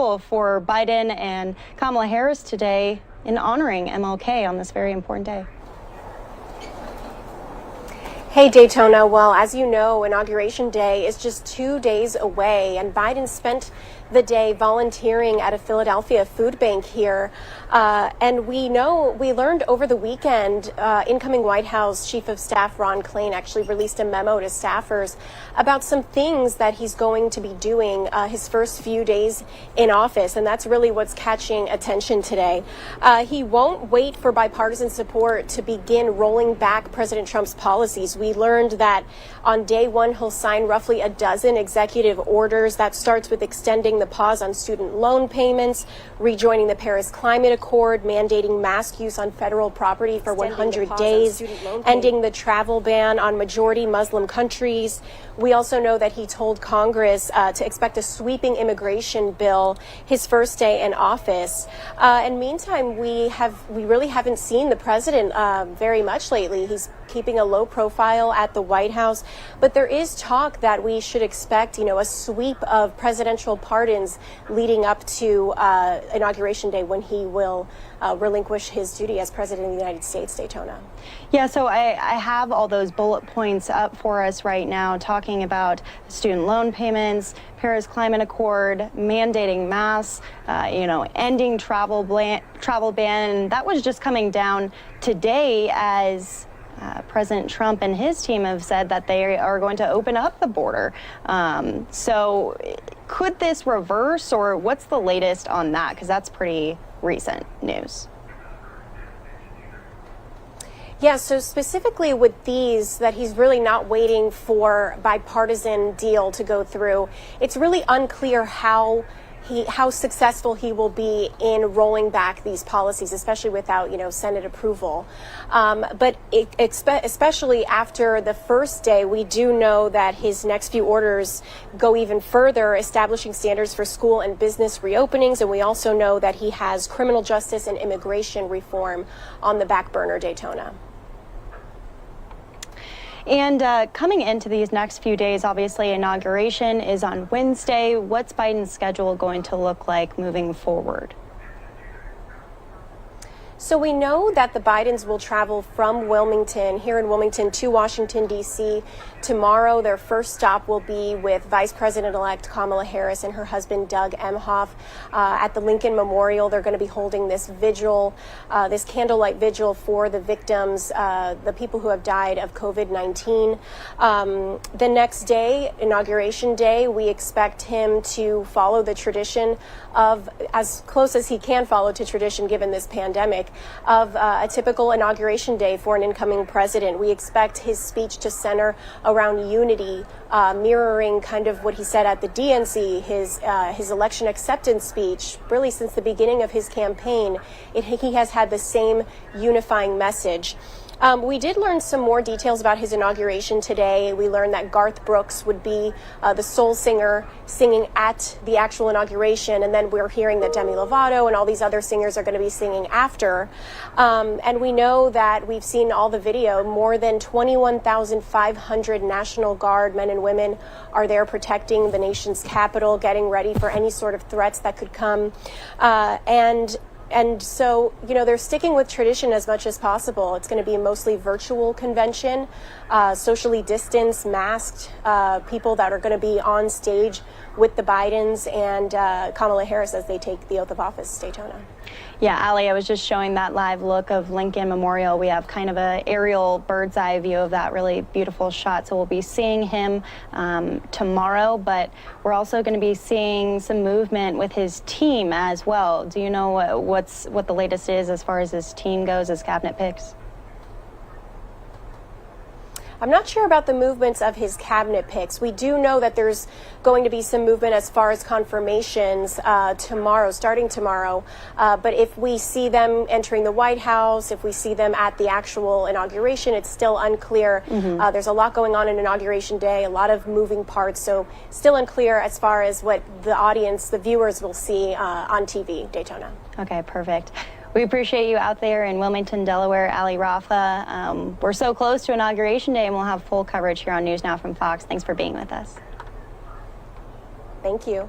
unusual for Biden and Kamala Harris today in honoring MLK on this very important day. Hey, Daytona. Well, as you know, Inauguration Day is just 2 days away, and Biden spent the day volunteering at a Philadelphia food bank here. And we learned over the weekend, incoming White House Chief of Staff Ron Klain actually released a memo to staffers about some things that he's going to be doing his first few days in office. And that's really what's catching attention today. He won't wait for bipartisan support to begin rolling back President Trump's policies. We learned that on day one, he'll sign roughly a dozen executive orders. That starts with extending the pause on student loan payments, rejoining the Paris Climate Accord, mandating mask use on federal property for 100 days, ending the travel ban on majority Muslim countries. We also know that he told Congress to expect a sweeping immigration bill his first day in office. And meantime, we really haven't seen the president very much lately. He's keeping a low profile at the White House, but there is talk that we should expect, a sweep of presidential pardons leading up to Inauguration Day, when he will relinquish his duty as president of the United States. Daytona. Yeah, so I have all those bullet points up for us right now, talking about student loan payments, Paris Climate Accord, mandating masks, ending travel ban. That was just coming down today as President Trump and his team have said that they are going to open up the border. So could this reverse, or what's the latest on that? Because that's pretty recent news. Yeah, so specifically with these, that he's really not waiting for bipartisan deal to go through. It's really unclear how successful he will be in rolling back these policies, especially without, Senate approval. But especially after the first day, we do know that his next few orders go even further, establishing standards for school and business reopenings. And we also know that he has criminal justice and immigration reform on the back burner. Daytona. And coming into these next few days, obviously inauguration is on Wednesday. What's Biden's schedule going to look like moving forward? So we know that the Bidens will travel from Wilmington, here in Wilmington, to Washington, D.C. tomorrow. Their first stop will be with Vice President-elect Kamala Harris and her husband, Doug Emhoff, at the Lincoln Memorial. They're going to be holding this vigil, this candlelight vigil for the victims, the people who have died of COVID-19. The next day, Inauguration Day, we expect him to follow the tradition of, as close as he can follow to tradition given this pandemic, of a typical Inauguration Day for an incoming president. We expect his speech to center around unity, mirroring kind of what he said at the DNC, his election acceptance speech. Really, since the beginning of his campaign, he has had the same unifying message. We did learn some more details about his inauguration today. We learned that Garth Brooks would be the soul singer singing at the actual inauguration, and then we're hearing that Demi Lovato and all these other singers are going to be singing after. And we know that we've seen all the video. More than 21,500 National Guard men and women are there protecting the nation's capital, getting ready for any sort of threats that could come. And so, they're sticking with tradition as much as possible. It's going to be a mostly virtual convention, socially distanced, masked people that are going to be on stage with the Bidens and Kamala Harris as they take the oath of office. Daytona. Yeah, Allie, I was just showing that live look of Lincoln Memorial. We have kind of an aerial bird's eye view of that really beautiful shot. So we'll be seeing him tomorrow, but we're also going to be seeing some movement with his team as well. Do you know what the latest is as far as his team goes, his cabinet picks? I'm not sure about the movements of his cabinet picks. We do know that there's going to be some movement as far as confirmations starting tomorrow. But if we see them entering the White House, if we see them at the actual inauguration, it's still unclear. There's a lot going on Inauguration Day, a lot of moving parts. So still unclear as far as what the audience, the viewers will see on TV. Daytona. Okay, perfect. We appreciate you out there in Wilmington, Delaware, Ali Rafa. We're so close to Inauguration Day, and we'll have full coverage here on NewsNOW from Fox. Thanks for being with us. Thank you.